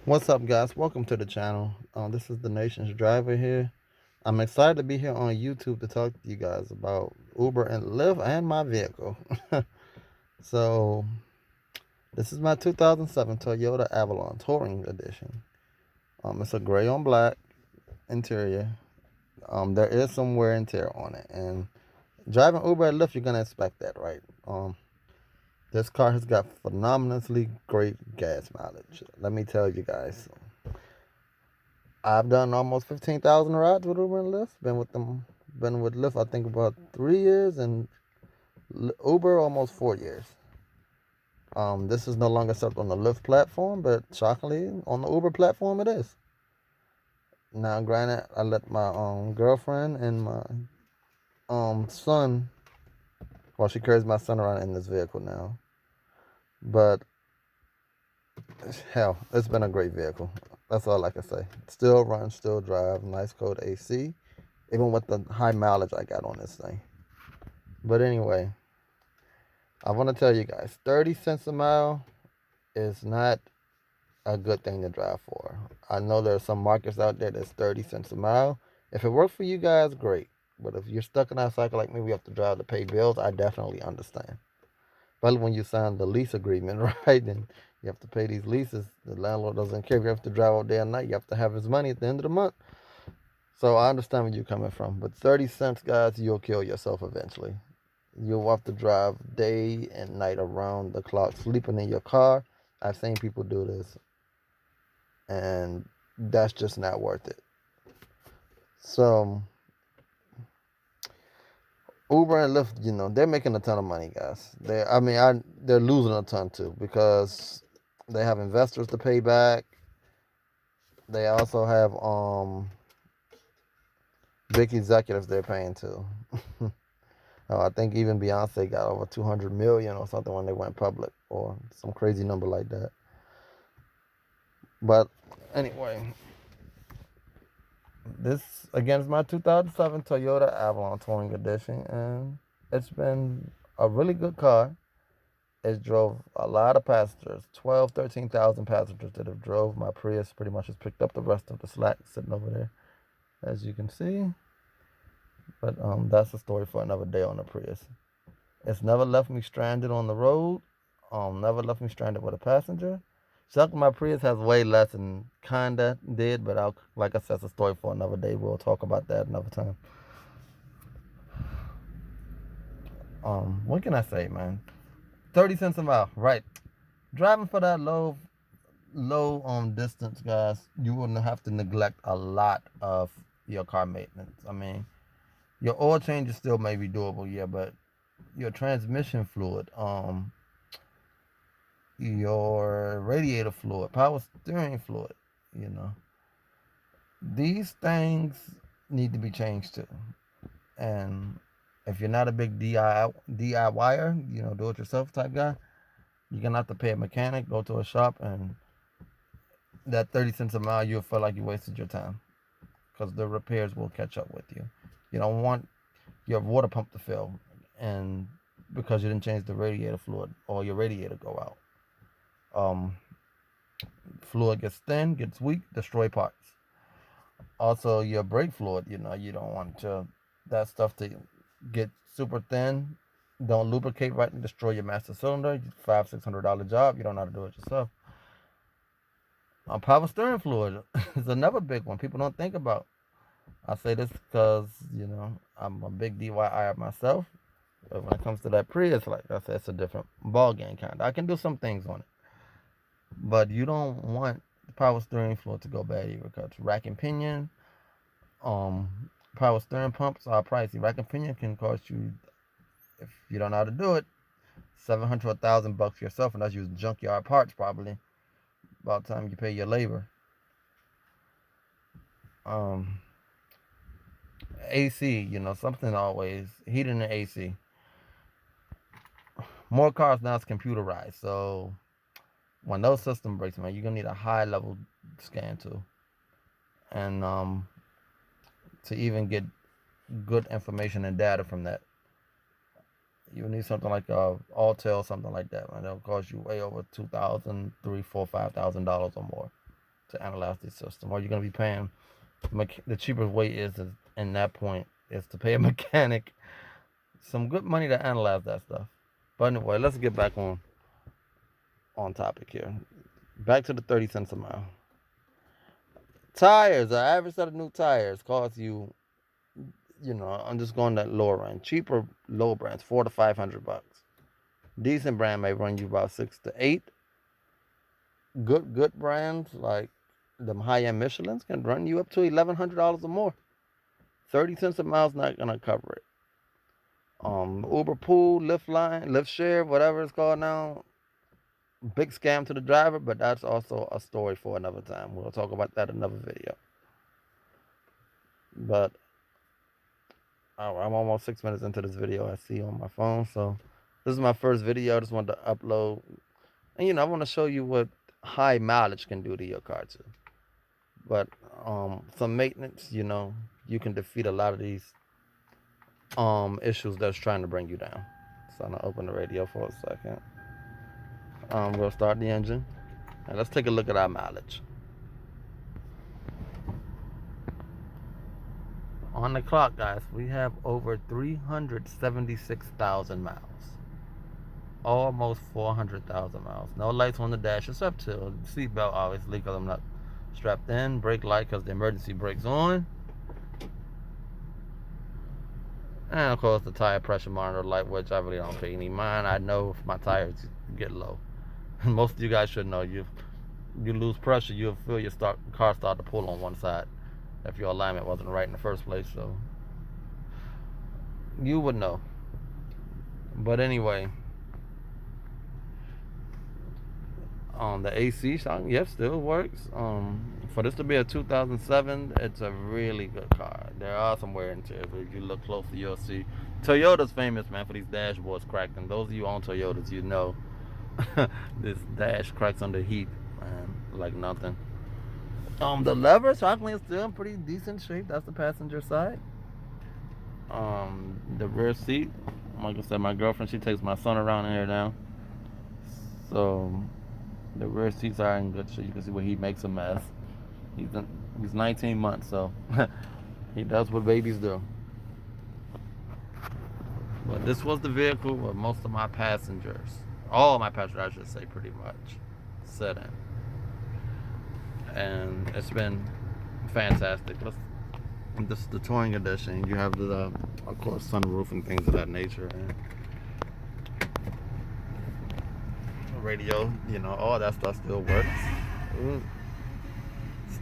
What's up, guys? Welcome to the channel. This is the nation's driver here. I'm excited to be here on YouTube to talk to you guys about Uber and Lyft and my vehicle. So, this is my 2007 Toyota Avalon Touring Edition. It's a gray on black interior. There is some wear and tear on it, and driving Uber and Lyft, you're gonna expect that, right? This car has got phenomenally great gas mileage. Let me tell you guys. I've done almost 15,000 rides with Uber and Lyft. Been with Lyft, I think about 3 years, and Uber almost 4 years. This is no longer set on the Lyft platform, but shockingly, on the Uber platform, it is. Now, granted, I let my girlfriend and my son, well, she carries my son around in this vehicle now. But hell, it's been a great vehicle. That's all I can say. Still run, still drive, nice cold AC, even with the high mileage I got on this thing. But anyway, I want to tell you guys, 30 cents a mile is not a good thing to drive for. I know there are some markets out there that's 30 cents a mile. If it works for you guys, great. But if you're stuck in that cycle like me, we have to drive to pay bills, I definitely understand. Especially when you sign the lease agreement, right? And you have to pay these leases. The landlord doesn't care if you have to drive all day and night. You have to have his money at the end of the month. So I understand where you're coming from. But 30 cents, guys, you'll kill yourself eventually. You'll have to drive day and night around the clock, sleeping in your car. I've seen people do this, and that's just not worth it. So, Uber and Lyft, they're making a ton of money, guys. They're losing a ton too because they have investors to pay back. They also have big executives they're paying too. I think even Beyonce got over 200 million or something when they went public, or some crazy number like that. But anyway, this again is my 2007 Toyota Avalon Touring Edition, and it's been a really good car. It drove a lot of passengers, 12, 13,000 passengers that have drove. My Prius pretty much has picked up the rest of the slack sitting over there, as you can see. But that's a story for another day on the Prius. It's never left me stranded on the road. Never left me stranded with a passenger. Chuck, my Prius has way less than kinda did, but like I said, it's a story for another day. We'll talk about that another time. What can I say, man? 30 cents a mile, right? Driving for that low distance, guys, you wouldn't have to neglect a lot of your car maintenance. I mean, your oil changes still may be doable, yeah, but your transmission fluid, your radiator fluid, power steering fluid, you know, these things need to be changed too. And if you're not a big DIYer, do it yourself type guy, you're gonna have to pay a mechanic, go to a shop, and that 30 cents a mile, you'll feel like you wasted your time because the repairs will catch up with you. You don't want your water pump to fail, and because you didn't change the radiator fluid or your radiator go out. Fluid gets thin, gets weak, destroy parts. Also, your brake fluid, you don't want that stuff to get super thin. Don't lubricate right and destroy your master cylinder. $500-600 job. You don't know how to do it yourself. Power steering fluid is another big one people don't think about. I say this because I'm a big DIY myself. But when it comes to that Prius, like I said, it's a different ball game kind. I can do some things on it, but you don't want the power steering fluid to go bad either because rack and pinion, um, power steering pumps are pricey. Rack and pinion can cost you, if you don't know how to do it, 700 to $1,000 yourself, and that's using junkyard parts probably. About the time you pay your labor. Um, AC, something always heating and AC. More cars now is computerized, so when those system breaks, man, you're gonna need a high level scan too, and to even get good information and data from that, you need something like Alltel, something like that, man. It'll cost you way over $2,000, $3,000, $4,000, $5,000 or more. to analyze the system. Or you're going to be paying, the cheapest way is in that point is to pay a mechanic some good money to analyze that stuff. But anyway, let's get back on topic here. Back to the 30 cents a mile. Tires, the average set of new tires costs you, I'm just going that lower range. Cheaper low brands, $400 to $500. Decent brand may run you about 6 to 8. Good brands like them high end Michelins can run you up to $1,100 or more. 30 cents a mile is not gonna cover it. Uber pool, Lyft line, Lyft share, whatever it's called now. Big scam to the driver, but that's also a story for another time. We'll talk about that in another video. But I'm almost 6 minutes into this video. I see on my phone, so this is my first video. I just wanted to upload, and I want to show you what high mileage can do to your car too. But some maintenance, you can defeat a lot of these issues that's trying to bring you down. So I'm gonna open the radio for a second. We'll start the engine, and let's take a look at our mileage. On the clock, guys, we have over 376,000 miles. Almost 400,000 miles. No lights on the dash except to seatbelt, obviously, because I'm not strapped in. Brake light because the emergency brake's on. And of course the tire pressure monitor light, which I really don't pay any mind. I know if my tires get low. Most of you guys should know, you lose pressure, you'll feel your car start to pull on one side if your alignment wasn't right in the first place. So you would know. But anyway, the AC shocking, yep, still works. For this to be a 2007, it's a really good car. There are some wear and tears, but if you look closely, you'll see. Toyota's famous, man, for these dashboards cracking. Those of you on Toyotas, you know this dash cracks under heat, man, like nothing. The lever, shockingly, is still in pretty decent shape. That's the passenger side. The rear seat, like I said, my girlfriend, she takes my son around in here now. So the rear seats are in good shape. You can see where he makes a mess. He's 19 months, so he does what babies do. But this was the vehicle where most of my passengers, all my passengers, I should say, pretty much, sat in. And it's been fantastic. This is the touring edition. You have the, of course, sunroof and things of that nature. And radio, all that stuff still works. Ooh.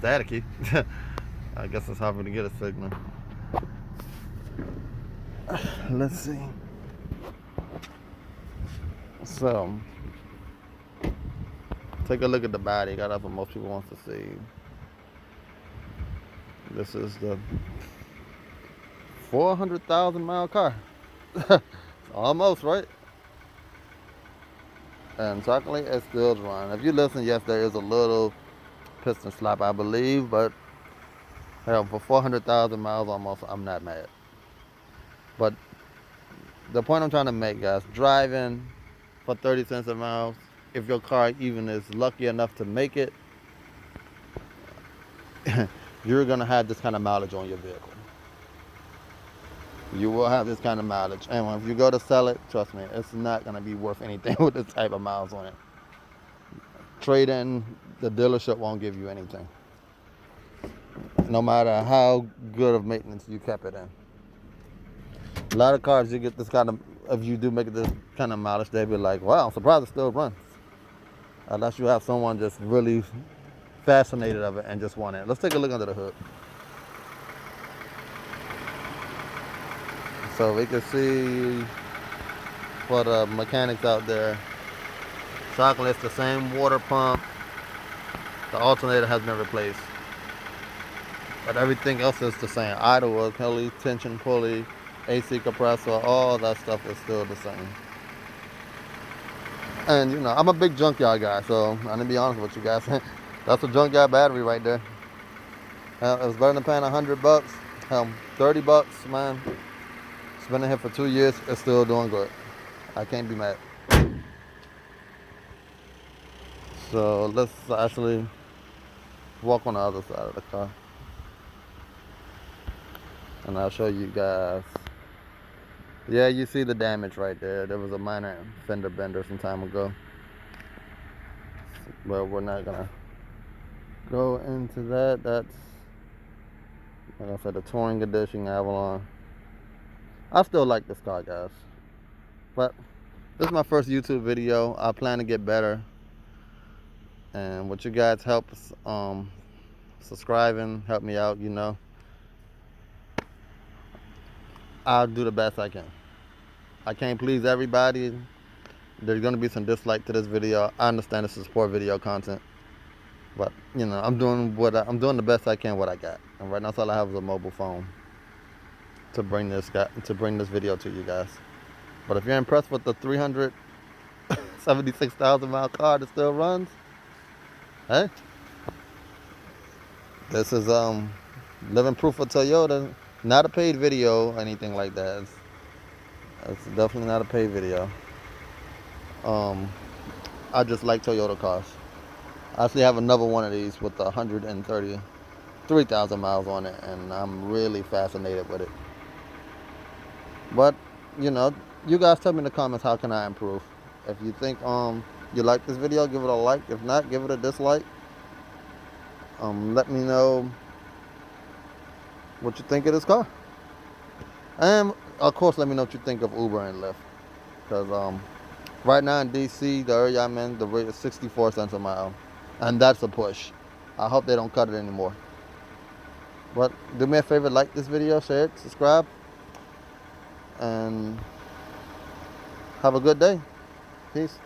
Staticky. I guess it's hard for me to get a signal. Let's see. So, take a look at the body. That's what most people want to see. This is the 400,000 mile car. Almost, right? And shockingly, it still runs. If you listen, yes, there is a little piston slap, I believe, but hell, for 400,000 miles almost, I'm not mad. But the point I'm trying to make, guys, driving for 30 cents a mile, if your car even is lucky enough to make it, you're going to have this kind of mileage on your vehicle. You will have this kind of mileage. And if you go to sell it, trust me, it's not going to be worth anything with this type of miles on it. Trade-in, the dealership won't give you anything. No matter how good of maintenance you kept it in. A lot of cars, you get this kind of, if you do make it this kind of mileage, they'll be like, wow, I'm surprised it still runs. Unless you have someone just really fascinated of it and just want it. Let's take a look under the hood. So we can see, for the mechanics out there, shockingly, it's the same water pump. The alternator has been replaced. But everything else is the same. Idle oil, pulley, tension pulley, AC compressor, all that stuff is still the same. And I'm a big junkyard guy, so I'm gonna be honest with you guys. That's a junkyard battery right there. It was better than paying $100. $30, man. It's been in here for 2 years. It's still doing good. I can't be mad. So let's actually walk on the other side of the car, and I'll show you guys. Yeah, you see the damage right there. There was a minor fender bender some time ago, but we're not gonna go into that. That's, like I said, the touring condition Avalon. I still like this car, guys, but this is my first YouTube video. I plan to get better, and with you guys' help, subscribing, help me out. I'll do the best I can. I can't please everybody. There's gonna be some dislike to this video. I understand this is poor video content, but I'm doing I'm doing the best I can what I got. And right now, all I have is a mobile phone to bring this video to you guys. But if you're impressed with the 376,000 mile car that still runs, hey, this is living proof of Toyota. Not a paid video or anything like that. It's definitely not a paid video. I just like Toyota cars. I actually have another one of these with 133,000 miles on it, and I'm really fascinated with it. But you guys tell me in the comments, how can I improve? If you think you like this video, give it a like. If not, give it a dislike. Let me know what you think of this car, and of course let me know what you think of Uber and Lyft, because right now in DC, the area I'm in, the rate is 64 cents a mile, and that's a push. I hope they don't cut it anymore. But do me a favor, like this video, share it, subscribe, and have a good day. Peace.